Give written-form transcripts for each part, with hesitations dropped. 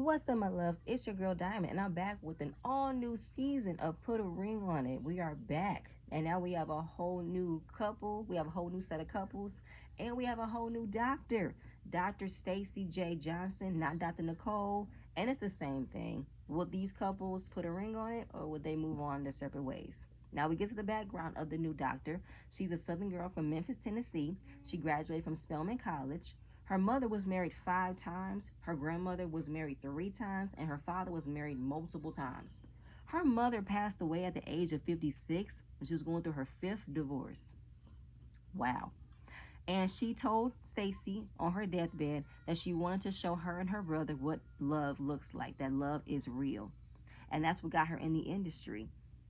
What's up, my loves? It's your girl Diamond, and I'm back with an all new season of Put a Ring on It. We are back, and now we have a whole new couple. We have a whole new set of couples, and we have a whole new doctor, Dr. Stacy J. Johnson, not Dr. Nicole. And it's the same thing. Will these couples put a ring on it, or would they move on their separate ways? Now we get to the background of the new doctor. She's a Southern girl from Memphis, Tennessee. She graduated from Spelman College. Her mother was married 5 times, her grandmother was married 3 times, and her father was married multiple times. Her mother passed away at the age of 56 when she was going through her 5th divorce. Wow. And she told Stacy on her deathbed that she wanted to show her and her brother what love looks like, that love is real. And that's what got her in the industry,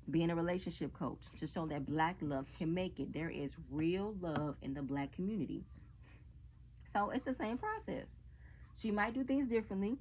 being a relationship coach, to show that black love can make it. There is real love in the black community. So it's the same process. She might do things differently,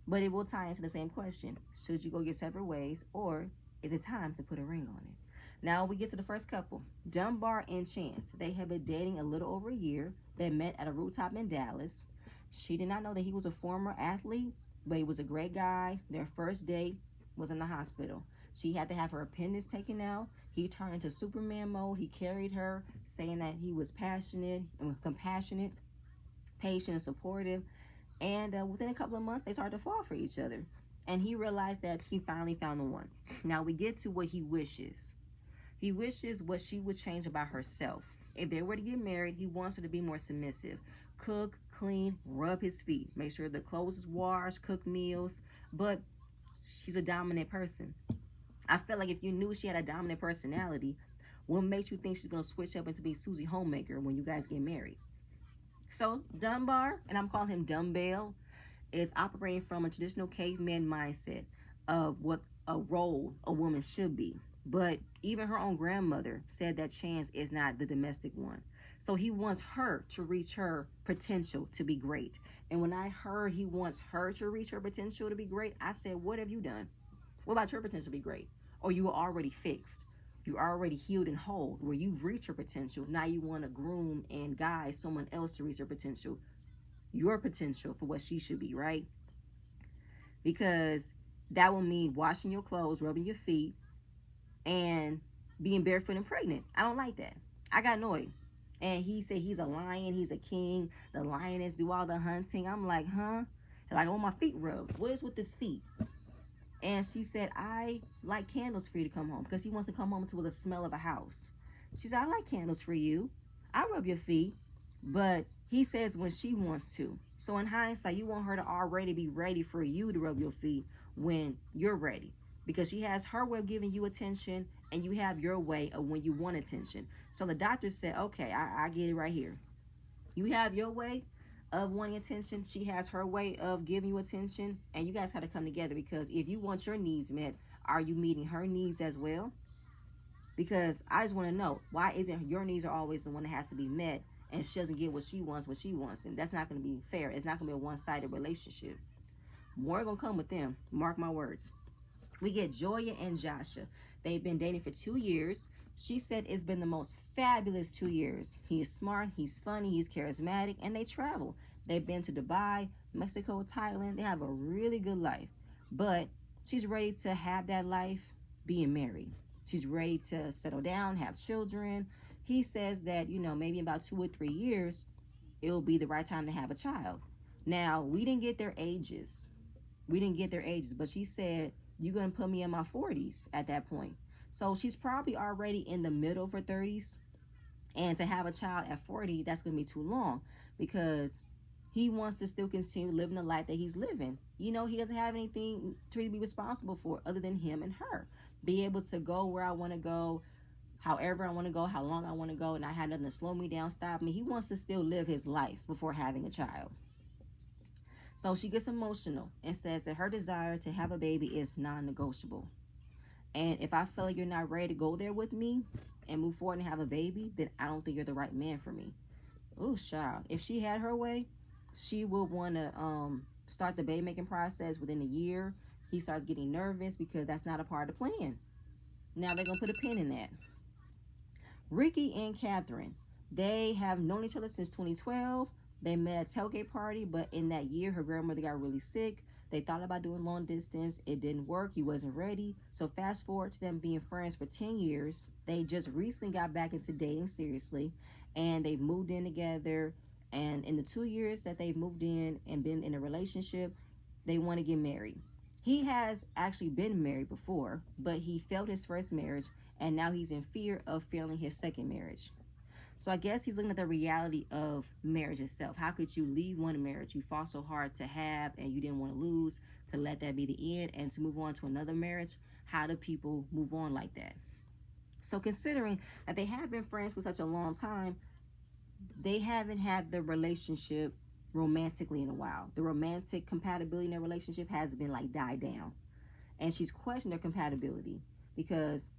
but it will tie into the same question. Should you go your separate ways, or is it time to put a ring on it? Now we get to the first couple, Dunbar and Chance. They have been dating a little over a year. They met at a rooftop in Dallas. She did not know that he was a former athlete, but he was a great guy. Their first date was in the hospital. She had to have her appendix taken out. He turned into Superman mode. He carried her, saying that he was passionate and compassionate, patient, and supportive. And within a couple of months, they started to fall for each other. And he realized that he finally found the one. Now we get to what he wishes. He wishes what she would change about herself. If they were to get married, he wants her to be more submissive. Cook, clean, rub his feet. Make sure the clothes is washed, cook meals. But she's a dominant person. I feel like if you knew she had a dominant personality, what makes you think she's going to switch up into be Susie Homemaker when you guys get married? So Dunbar, and I'm calling him Dumbbell, is operating from a traditional caveman mindset of what a role a woman should be. But even her own grandmother said that Chance is not the domestic one. So he wants her to reach her potential to be great. And when I heard he wants her to reach her potential to be great, I said, what have you done? What about your potential to be great? Or you were already fixed? You're already healed and whole, where you've reached your potential. Now you want to groom and guide someone else to reach their potential, your potential for what she should be, right? Because that will mean washing your clothes, rubbing your feet, and being barefoot and pregnant. I don't like that. I got annoyed. And he said he's a lion, he's a king, the lioness do all the hunting. I'm like, huh? Like, I want my feet rubbed. What is with his feet? And she said, I like candles for you to come home, because he wants to come home to the smell of a house. She said, I like candles for you. I rub your feet. But he says when she wants to. So in hindsight, you want her to already be ready for you to rub your feet when you're ready. Because she has her way of giving you attention, and you have your way of when you want attention. So the doctor said, okay, I get it right here. You have your way of wanting attention. She has her way of giving you attention. And you guys have to come together, because if you want your needs met, are you meeting her needs as well? Because I just want to know, why isn't your needs are always the one that has to be met, and she doesn't get what she wants? And that's not going to be fair. It's not going to be a one-sided relationship. More going to come with them. Mark my words. We get Joya and Joshua. They've been dating for 2 years. She said it's been the most fabulous 2 years. He is smart, he's funny, he's charismatic, and they travel. They've been to Dubai, Mexico, Thailand. They have a really good life. But she's ready to have that life being married. She's ready to settle down, have children. He says that, maybe about 2 or 3 years, it'll be the right time to have a child. Now, we didn't get their ages. But she said, you're going to put me in my 40s at that point. So she's probably already in the middle of her 30s. And to have a child at 40, that's going to be too long, because he wants to still continue living the life that he's living. He doesn't have anything to be responsible for other than him and her. Be able to go where I want to go, however I want to go, how long I want to go, and I had nothing to slow me down, stop me. He wants to still live his life before having a child. So she gets emotional and says that her desire to have a baby is non-negotiable. And if I feel like you're not ready to go there with me and move forward and have a baby, then I don't think you're the right man for me. Ooh, child. If she had her way, she would want to start the baby making process within a year. He starts getting nervous because that's not a part of the plan. Now they're going to put a pin in that. Ricky and Catherine, they have known each other since 2012. They met at a tailgate party, but in that year, her grandmother got really sick. They thought about doing long distance. It didn't work. He wasn't ready. So fast forward to them being friends for 10 years. They just recently got back into dating seriously, and they've moved in together. And in the 2 years that they've moved in and been in a relationship, they want to get married. He has actually been married before, but he failed his first marriage, and now he's in fear of failing his second marriage. So I guess he's looking at the reality of marriage itself. How could you leave one marriage you fought so hard to have and you didn't want to lose, to let that be the end and to move on to another marriage? How do people move on like that? So considering that they have been friends for such a long time, they haven't had the relationship romantically in a while. The romantic compatibility in their relationship has been like died down. And she's questioned their compatibility because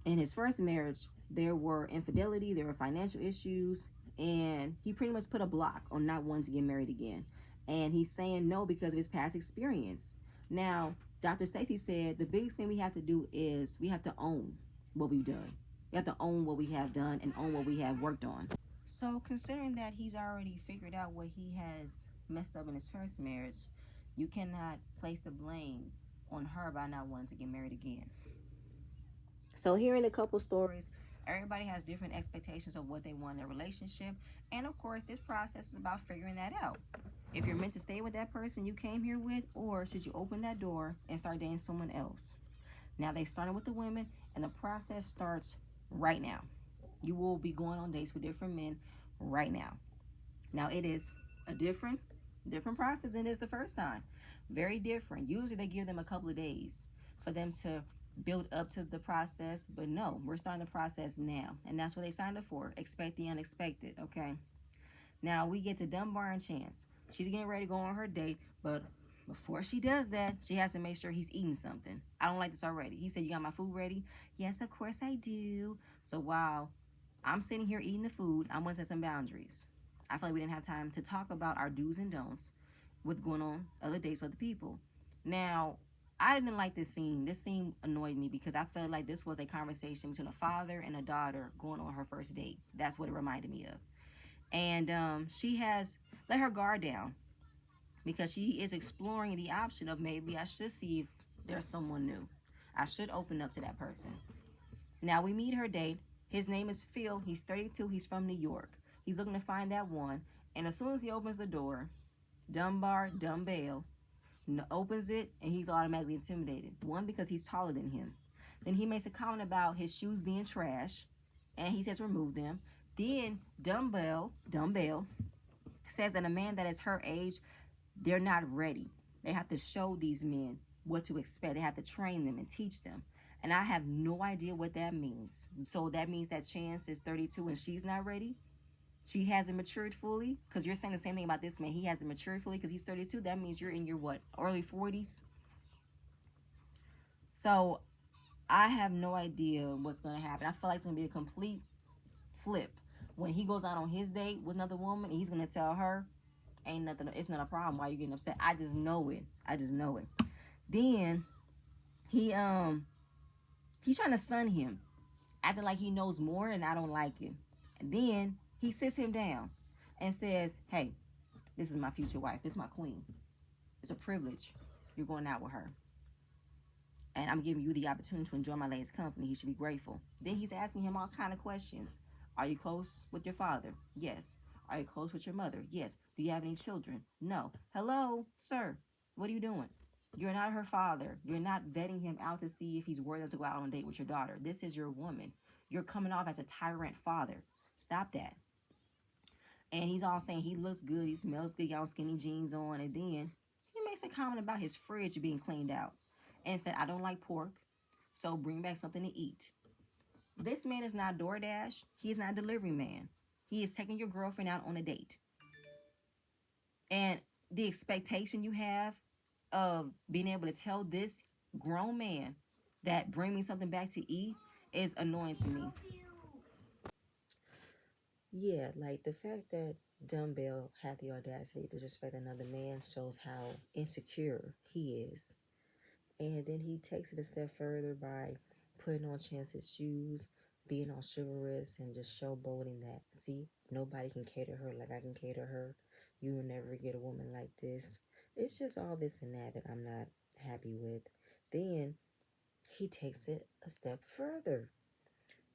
in his first marriage, there were infidelity, there were financial issues, and he pretty much put a block on not wanting to get married again. And he's saying no because of his past experience. Now, Dr. Stacy said the biggest thing we have to do is we have to own what we've done. We have to own what we have done and own what we have worked on. So, considering that he's already figured out what he has messed up in his first marriage, you cannot place the blame on her by not wanting to get married again. So hearing the couple stories, everybody has different expectations of what they want in a relationship. And of course, this process is about figuring that out. If you're meant to stay with that person you came here with, or should you open that door and start dating someone else? Now they started with the women, and the process starts right now. You will be going on dates with different men right now. Now it is a different process than it is the first time. Very different. Usually they give them a couple of days for them to build up to the process, but no, we're starting the process now. And that's what they signed up for. Expect the unexpected, okay? Now we get to Dunbar and Chance. She's getting ready to go on her date, but before she does that, she has to make sure he's eating something. I don't like this already. He said, "You got my food ready?" Yes, of course I do. So while I'm sitting here eating the food, I'm going to set some boundaries. I feel like we didn't have time to talk about our do's and don'ts with going on other dates with other people. Now, I didn't like this scene. This scene annoyed me because I felt like this was a conversation between a father and a daughter going on her first date. That's what it reminded me of. And she has let her guard down because she is exploring the option of maybe I should see if there's someone new. I should open up to that person. Now we meet her date. His name is Phil. He's 32. He's from New York. He's looking to find that one. And as soon as he opens the door, Dumbbell, opens it and he's automatically intimidated. One, because he's taller than him. Then he makes a comment about his shoes being trash and he says remove them. Then Dumbbell says that a man that is her age, they're not ready. They have to show these men what to expect. They have to train them and teach them. And I have no idea what that means. So that means that Chance is 32 and she's not ready. She hasn't matured fully. Because you're saying the same thing about this man. He hasn't matured fully because he's 32. That means you're in your what? Early 40s. So I have no idea what's going to happen. I feel like it's going to be a complete flip. When he goes out on his date with another woman, and he's going to tell her, ain't nothing, it's not a problem. Why are you getting upset? I just know it. I just know it. Then he he's trying to sun him, acting like he knows more, and I don't like it. And then he sits him down and says, "Hey, this is my future wife. This is my queen. It's a privilege. You're going out with her, and I'm giving you the opportunity to enjoy my lady's company. You should be grateful." Then he's asking him all kind of questions. Are you close with your father? Yes. Are you close with your mother? Yes. Do you have any children? No. Hello, sir. What are you doing? You're not her father. You're not vetting him out to see if he's worthy to go out on a date with your daughter. This is your woman. You're coming off as a tyrant father. Stop that. And he's all saying he looks good, he smells good, y'all skinny jeans on. And then he makes a comment about his fridge being cleaned out and said, I don't like pork, so bring back something to eat. This man is not DoorDash. He is not a delivery man. He is taking your girlfriend out on a date. And the expectation you have of being able to tell this grown man that bring me something back to eat is annoying to me. Yeah, like the fact that Dumbbell had the audacity to disrespect another man shows how insecure he is. And then he takes it a step further by putting on Chance's shoes, being all chivalrous, and just showboating that, see, nobody can cater her like I can cater her. You will never get a woman like this. It's just all this and that that I'm not happy with. Then he takes it a step further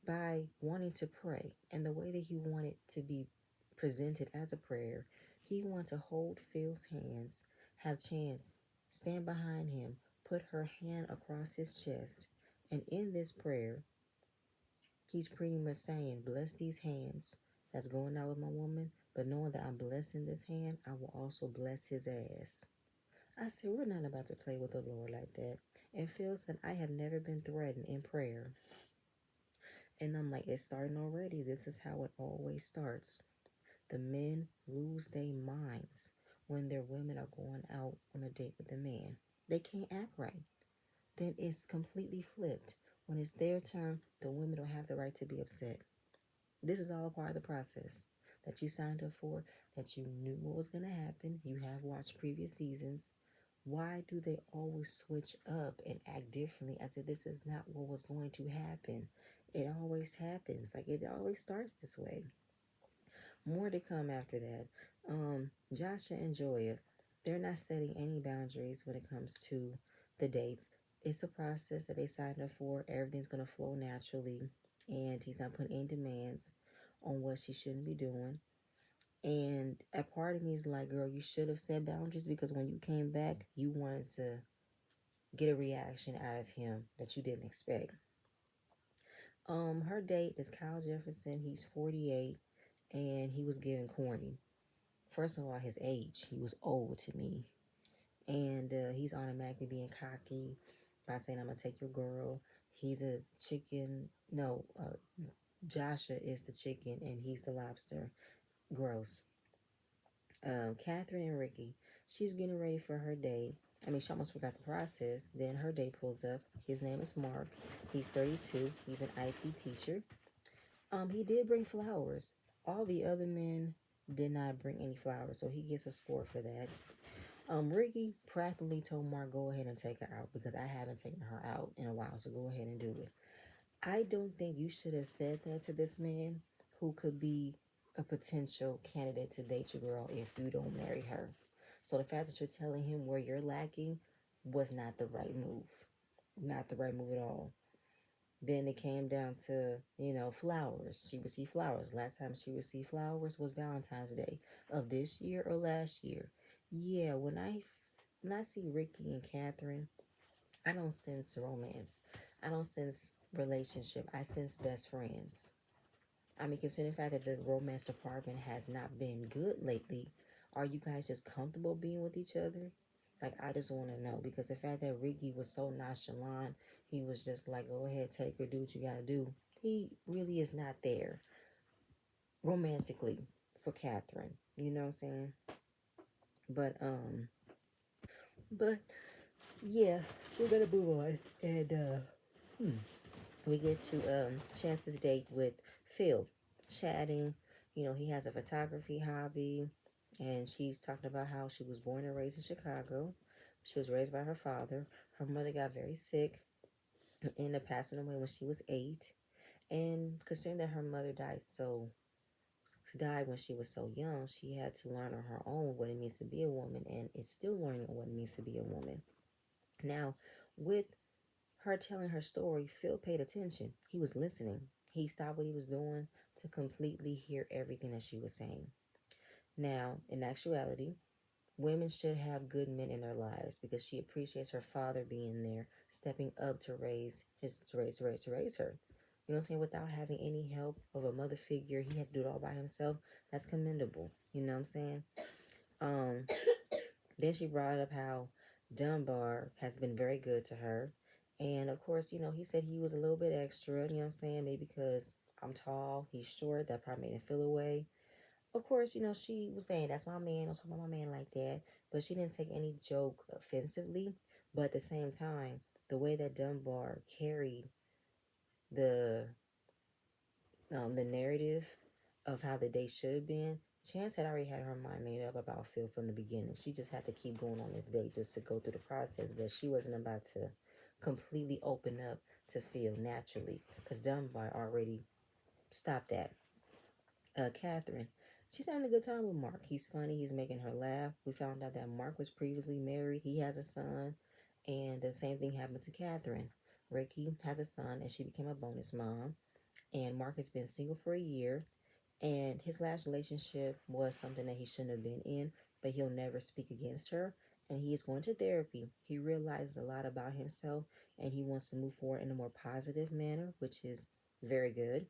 by wanting to pray. And the way that he wanted to be presented as a prayer, he wanted to hold Phil's hands, have Chance stand behind him, put her hand across his chest. And in this prayer, he's pretty much saying, bless these hands that's going out with my woman, but knowing that I'm blessing this hand, I will also bless his ass. I said, we're not about to play with the Lord like that. And Phil said, I have never been threatened in prayer. And I'm like, it's starting already. This is how it always starts. The men lose their minds when their women are going out on a date with a man. They can't act right. Then it's completely flipped. When it's their turn, the women don't have the right to be upset. This is all part of the process that you signed up for, that you knew what was going to happen. You have watched previous seasons. Why do they always switch up and act differently as if this is not what was going to happen? It always happens. Like it always starts this way. More to come after that. Joshua and Joya, they're not setting any boundaries when it comes to the dates. It's a process that they signed up for. Everything's gonna flow naturally, and he's not putting any demands on what she shouldn't be doing. And a part of me is like, girl, you should have set boundaries because when you came back, you wanted to get a reaction out of him that you didn't expect. Her date is Kyle Jefferson. He's 48, and he was getting corny. First of all, his age. He was old to me. And he's automatically being cocky by saying, I'm going to take your girl. He's a chicken. No, Joshua is the chicken and he's the lobster. Gross. Catherine and Ricky, she's getting ready for her date. I mean, she almost forgot the process. Then her date pulls up. His name is Mark. He's 32. He's an IT teacher. He did bring flowers. All the other men did not bring any flowers, so he gets a score for that. Ricky practically told Mark, go ahead and take her out because I haven't taken her out in a while, so go ahead and do it. I don't think you should have said that to this man who could be a potential candidate to date your girl if you don't marry her. So the fact that you're telling him where you're lacking was not the right move. Not the right move at all. Then it came down to, flowers. She received flowers. Last time she received flowers was Valentine's Day of this year or last year. Yeah, when I see Ricky and Catherine, I don't sense romance. I don't sense relationship. I sense best friends. I mean, considering the fact that the romance department has not been good lately, are you guys just comfortable being with each other? Like, I just want to know because the fact that Ricky was so nonchalant, he was just like, go ahead, take her, do what you gotta do. He really is not there romantically for Catherine. You know what I'm saying? But, but yeah, we're gonna move on. And, we get to Chance's date with Phil, chatting. He has a photography hobby, and she's talking about how she was born and raised in Chicago. She was raised by her father. Her mother got very sick and ended up passing away when she was 8. And considering that her mother died when she was so young, she had to learn on her own what it means to be a woman, and it's still learning what it means to be a woman. Now, with her telling her story, Phil paid attention. He was listening. He stopped what he was doing to completely hear everything that she was saying. Now, in actuality, women should have good men in their lives because she appreciates her father being there, stepping up to raise her. You know what I'm saying? Without having any help of a mother figure, he had to do it all by himself. That's commendable. You know what I'm saying? Um, then she brought up how Dunbar has been very good to her. And of course, he said he was a little bit extra, you know what I'm saying? Maybe because I'm tall, he's short, that probably made him feel away. Of course, she was saying, that's my man, don't talk about my man like that. But she didn't take any joke offensively. But at the same time, the way that Dunbar carried the the narrative of how the day should have been, Chance had already had her mind made up about Phil from the beginning. She just had to keep going on this date just to go through the process, but she wasn't about to completely open up to Phil naturally because Dunbar already stopped that. Catherine. She's having a good time with Mark. He's funny. He's making her laugh. We found out that Mark was previously married. He has a son. And the same thing happened to Catherine. Ricky has a son, and she became a bonus mom. And Mark has been single for a year. And his last relationship was something that he shouldn't have been in, but he'll never speak against her. And he is going to therapy. He realizes a lot about himself, and he wants to move forward in a more positive manner, which is very good.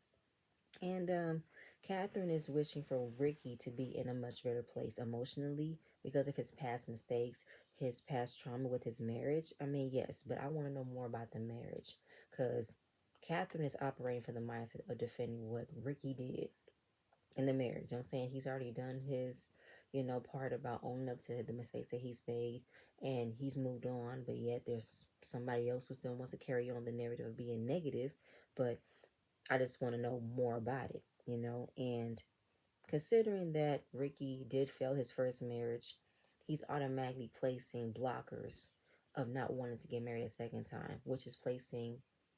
And Catherine is wishing for Ricky to be in a much better place emotionally because of his past mistakes, his past trauma with his marriage. I mean, yes, but I want to know more about the marriage because Catherine is operating from the mindset of defending what Ricky did in the marriage. You know what I'm saying? He's already done his, part about owning up to the mistakes that he's made and he's moved on, but yet there's somebody else who still wants to carry on the narrative of being negative. But I just want to know more about it. And considering that Ricky did fail his first marriage, he's automatically placing blockers of not wanting to get married a second time, which is placing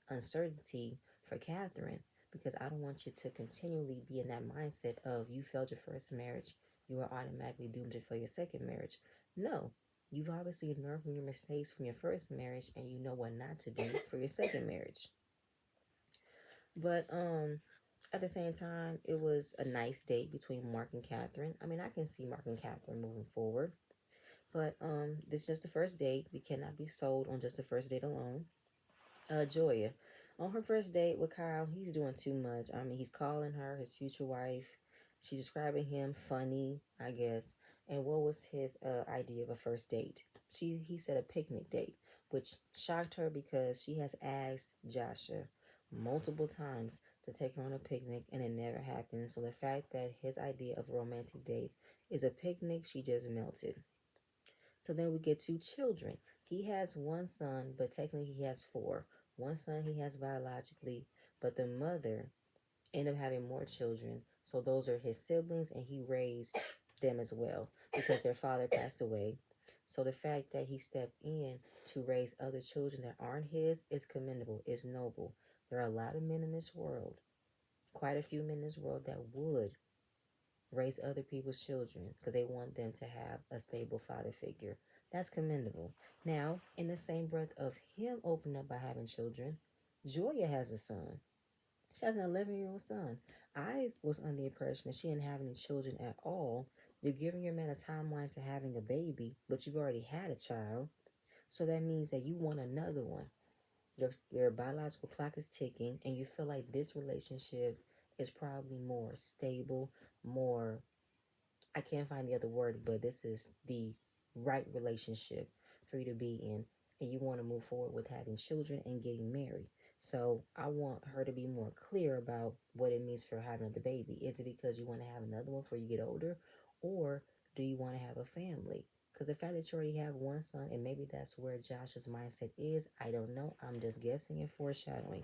uncertainty for Catherine because I don't want you to continually be in that mindset of you failed your first marriage, you are automatically doomed to fail your second marriage. No, you've obviously learned from your mistakes from your first marriage and you know what not to do for your second marriage. But at the same time, it was a nice date between Mark and Catherine. I mean, I can see Mark and Catherine moving forward. But this is just the first date. We cannot be sold on just the first date alone. Joya, on her first date with Kyle, he's doing too much. I mean, he's calling her his future wife. She's describing him funny, I guess. And what was his idea of a first date? He said a picnic date, which shocked her because she has asked Joshua multiple times to take her on a picnic, and it never happened. So the fact that his idea of a romantic date is a picnic, she just melted. So then we get two children. He has one son, but technically he has four. One son he has biologically, but the mother ended up having more children. So those are his siblings, and he raised them as well because their father passed away. So the fact that he stepped in to raise other children that aren't his is commendable, is noble. There are a lot of men in this world, quite a few men in this world that would raise other people's children because they want them to have a stable father figure. That's commendable. Now, in the same breath of him opening up by having children, Joya has a son. She has an 11-year-old son. I was under the impression that she didn't have any children at all. You're giving your man a timeline to having a baby, but you've already had a child. So that means that you want another one. Your biological clock is ticking, and you feel like this relationship is probably more stable, more, I can't find the other word, but this is the right relationship for you to be in, and you want to move forward with having children and getting married. So I want her to be more clear about what it means for having the baby. Is it because you want to have another one before you get older, or do you want to have a family? Because the fact that you already have one son, and maybe that's where Josh's mindset is, I don't know. I'm just guessing and foreshadowing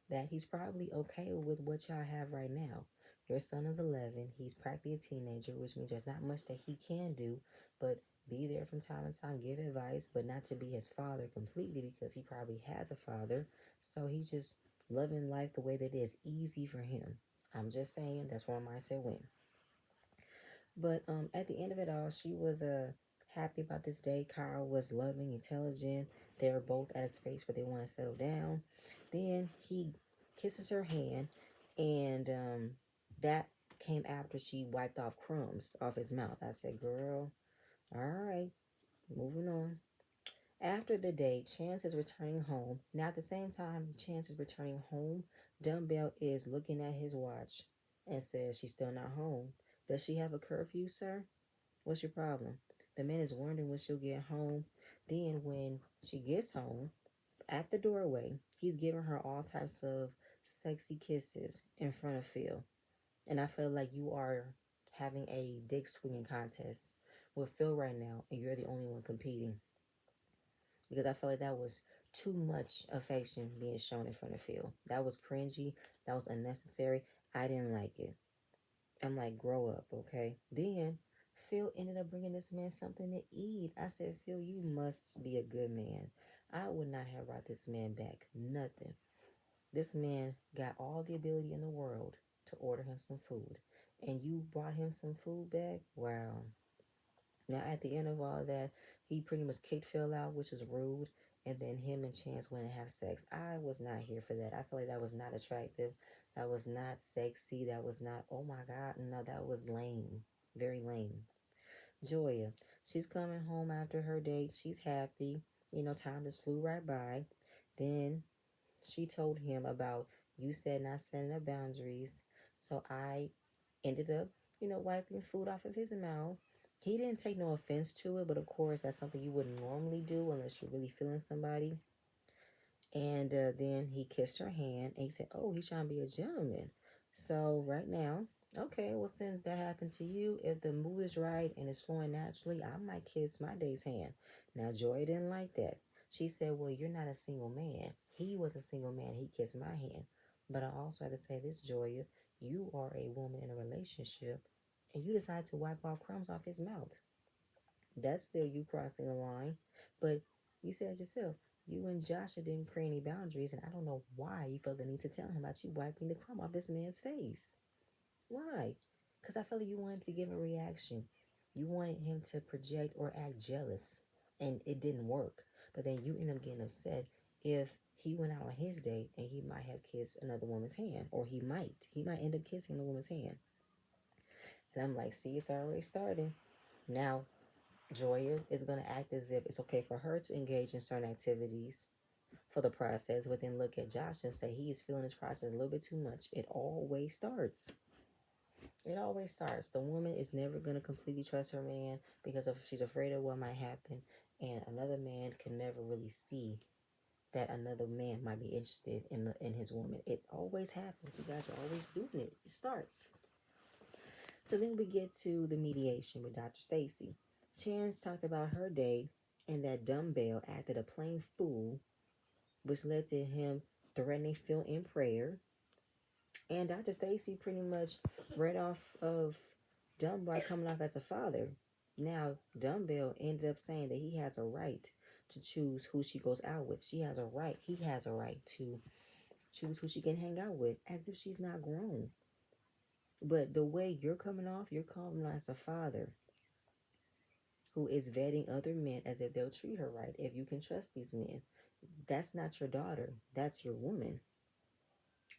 that he's probably okay with what y'all have right now. Your son is 11. He's practically a teenager, which means there's not much that he can do, but be there from time to time, give advice, but not to be his father completely because he probably has a father. So he's just loving life the way that it is easy for him. I'm just saying that's where my mindset went. But at the end of it all, she was happy about this day. Kyle was loving, intelligent. They were both at a space where they want to settle down. Then he kisses her hand, and that came after she wiped off crumbs off his mouth. I said, "Girl, all right, moving on." After the day, Chance is returning home. Now, at the same time, Chance is returning home. Dumbbell is looking at his watch and says she's still not home. Does she have a curfew, sir? What's your problem? The man is wondering when she'll get home. Then, when she gets home, at the doorway, he's giving her all types of sexy kisses in front of Phil. And I feel like you are having a dick swinging contest with Phil right now, and you're the only one competing because I felt like that was too much affection being shown in front of Phil. That was cringy. That was unnecessary. I didn't like it. I'm like, grow up, okay? Then Phil ended up bringing this man something to eat. I said, Phil, you must be a good man. I would not have brought this man back. Nothing. This man got all the ability in the world to order him some food. and you brought him some food back. Wow. Now, at the end of all that, he pretty much kicked Phil out, which was rude. And then him and Chance went and have sex. I was not here for that. I feel like that was not attractive. That was not sexy. That was not, oh my God. No, that was lame. Very lame. Joya, she's coming home after her date. She's happy. Time just flew right by. Then she told him about, you said not setting up boundaries. So I ended up, wiping food off of his mouth. He didn't take no offense to it, but of course, that's something you wouldn't normally do unless you're really feeling somebody. And then he kissed her hand and he said, oh, he's trying to be a gentleman. So, right now, okay, well, since that happened to you, if the mood is right and it's flowing naturally, I might kiss my day's hand. Now, Joy didn't like that. She said, well, you're not a single man. He was a single man. He kissed my hand. But I also had to say this, Joya, you are a woman in a relationship and you decide to wipe off crumbs off his mouth. That's still you crossing a line. But you said yourself, you and Joshua didn't create any boundaries, and I don't know why you felt the need to tell him about you wiping the crumb off this man's face. Why? Because I felt like you wanted to give a reaction. You wanted him to project or act jealous, and it didn't work. But then you end up getting upset if he went out on his date and he might have kissed another woman's hand, or he might end up kissing another woman's hand. And I'm like, see, it's already starting. Now, Joya is going to act as if it's okay for her to engage in certain activities for the process, but then look at Josh and say he is feeling this process a little bit too much. It always starts. It always starts. The woman is never going to completely trust her man because of she's afraid of what might happen, and another man can never really see that another man might be interested in his woman. It always happens. You guys are always doing it. It starts. So then we get to the mediation with Dr. Stacy. Chance talked about her day and that dumbbell acted a plain fool, which led to him threatening Phil in prayer. And Dr. Stacy pretty much read off of Dunbar coming off as a father. Now, Dumbbell ended up saying that he has a right to choose who she goes out with. She has a right. He has a right to choose who she can hang out with, as if she's not grown. But the way you're coming off as a father who is vetting other men as if they'll treat her right, if you can trust these men. That's not your daughter. That's your woman.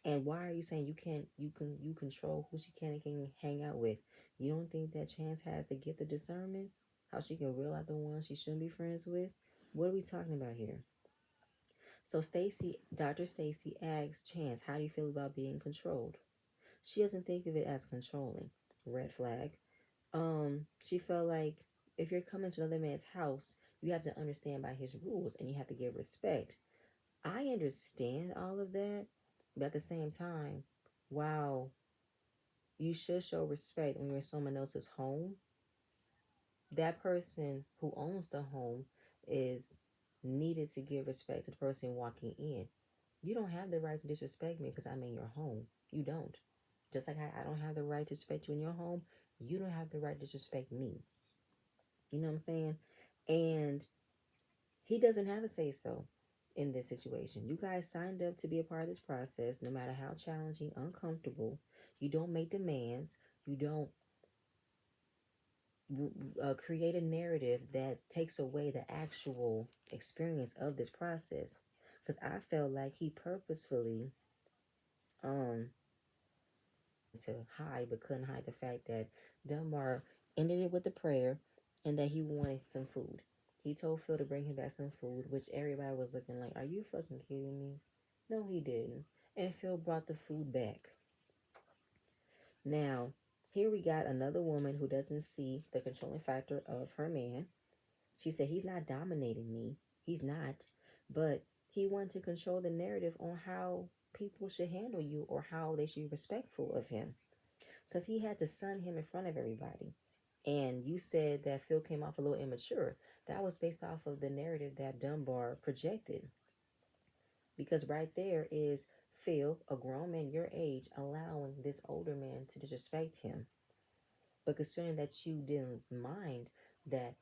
And why are you saying you control who she can and can hang out with? You don't think that Chance has the gift of discernment? How she can reel out the ones she shouldn't be friends with? What are we talking about here? So Dr. Stacy asks Chance, how do you feel about being controlled? She doesn't think of it as controlling. Red flag. She felt like if you're coming to another man's house, you have to understand by his rules and you have to give respect. I understand all of that, but at the same time, while you should show respect when you're in someone else's home, that person who owns the home is needed to give respect to the person walking in. You don't have the right to disrespect me because I'm in your home. You don't. Just like I don't have the right to respect you in your home, you don't have the right to disrespect me. You know what I'm saying? And he doesn't have a say so in this situation. You guys signed up to be a part of this process, no matter how challenging, uncomfortable. You don't make demands. You don't create a narrative that takes away the actual experience of this process. Because I felt like he purposefully um to hide, but couldn't hide the fact that Dunbar ended it with the prayer and that he wanted some food. He told Phil to bring him back some food, which everybody was looking like, are you fucking kidding me? No, he didn't. And Phil brought the food back. Now, here we got another woman who doesn't see the controlling factor of her man. She said, he's not dominating me. He's not. But he wanted to control the narrative on how people should handle you or how they should be respectful of him. Because he had to sun him in front of everybody. And you said that Phil came off a little immature. That was based off of the narrative that Dunbar projected. Because right there is Phil, a grown man your age, allowing this older man to disrespect him. But considering that you didn't mind that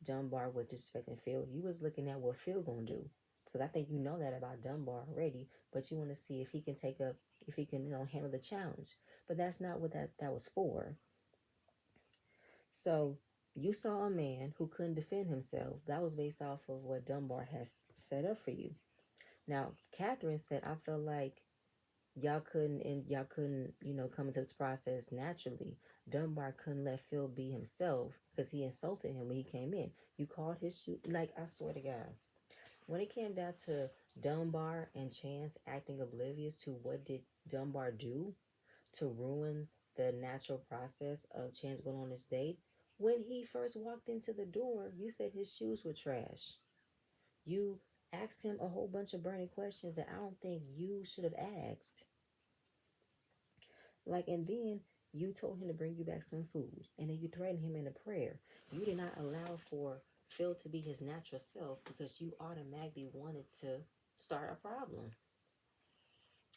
Dunbar was disrespecting Phil, you was looking at what Phil gonna do. Because I think you know that about Dunbar already, but you want to see if he can take up, if he can, handle the challenge. But that's not what that was for. So you saw a man who couldn't defend himself. That was based off of what Dunbar has set up for you. Now, Catherine said, I felt like y'all couldn't, come into this process naturally. Dunbar couldn't let Phil be himself because he insulted him when he came in. You called his shoe, like, I swear to God. When it came down to Dunbar and Chance acting oblivious to what did Dunbar do to ruin the natural process of Chance going on this date, when he first walked into the door, you said his shoes were trash. You asked him a whole bunch of burning questions that I don't think you should have asked. Like, and then you told him to bring you back some food, and then you threatened him in a prayer. You did not allow for Phil to be his natural self because you automatically wanted to start a problem.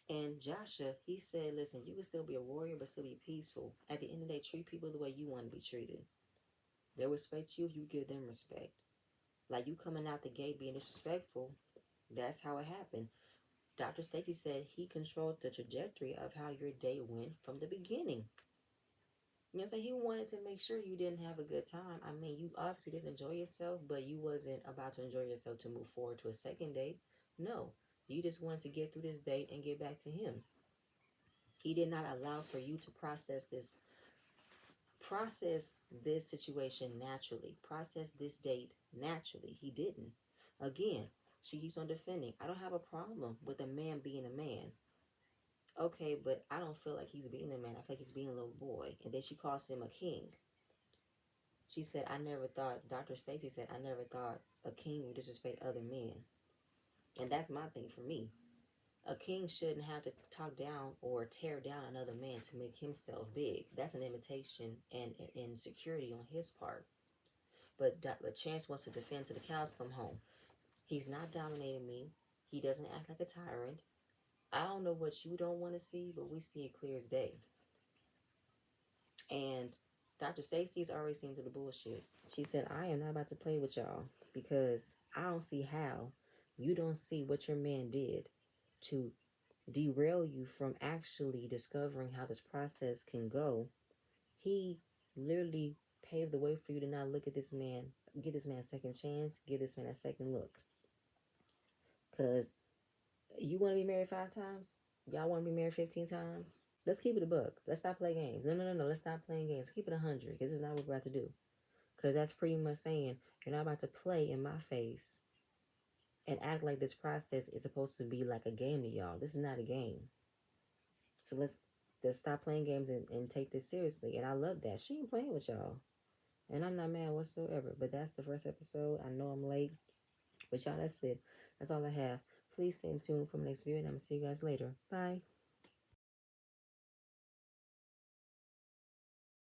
And Joshua, he said, listen, you can still be a warrior, but still be peaceful. At the end of the day, treat people the way you want to be treated. They'll respect you if you give them respect. Like, you coming out the gate being disrespectful, that's how it happened. Dr. Stacy said he controlled the trajectory of how your day went from the beginning. You know what I'm saying? He wanted to make sure you didn't have a good time. I mean, you obviously didn't enjoy yourself, but you wasn't about to enjoy yourself to move forward to a second date. No, you just wanted to get through this date and get back to him. He did not allow for you to process this situation naturally, process this date naturally. He didn't. Again, she keeps on defending. I don't have a problem with a man being a man. Okay, but I don't feel like he's being a man. I feel like he's being a little boy. And then she calls him a king. She said, I never thought, Dr. Stacy said, I never thought a king would disrespect other men. And that's my thing for me. A king shouldn't have to talk down or tear down another man to make himself big. That's an imitation and insecurity on his part. But Chance wants to defend till the cows come home. He's not dominating me. He doesn't act like a tyrant. I don't know what you don't want to see, but we see it clear as day. And Dr. Stacy's already seen through the bullshit. She said, I am not about to play with y'all because I don't see how you don't see what your man did to derail you from actually discovering how this process can go. He literally paved the way for you to not look at this man, give this man a second chance, give this man a second look. Because you want to be married 5 times? Y'all want to be married 15 times? Let's keep it a buck. Let's stop playing games. No. Let's stop playing games. Keep it 100 because this is not what we're about to do. Because that's pretty much saying you're not about to play in my face and act like this process is supposed to be like a game to y'all. This is not a game. So let's stop playing games and take this seriously. And I love that. She ain't playing with y'all. And I'm not mad whatsoever. But that's the first episode. I know I'm late. But y'all, that's it. That's all I have. Please stay tuned for my next video. And I'm going to see you guys later. Bye.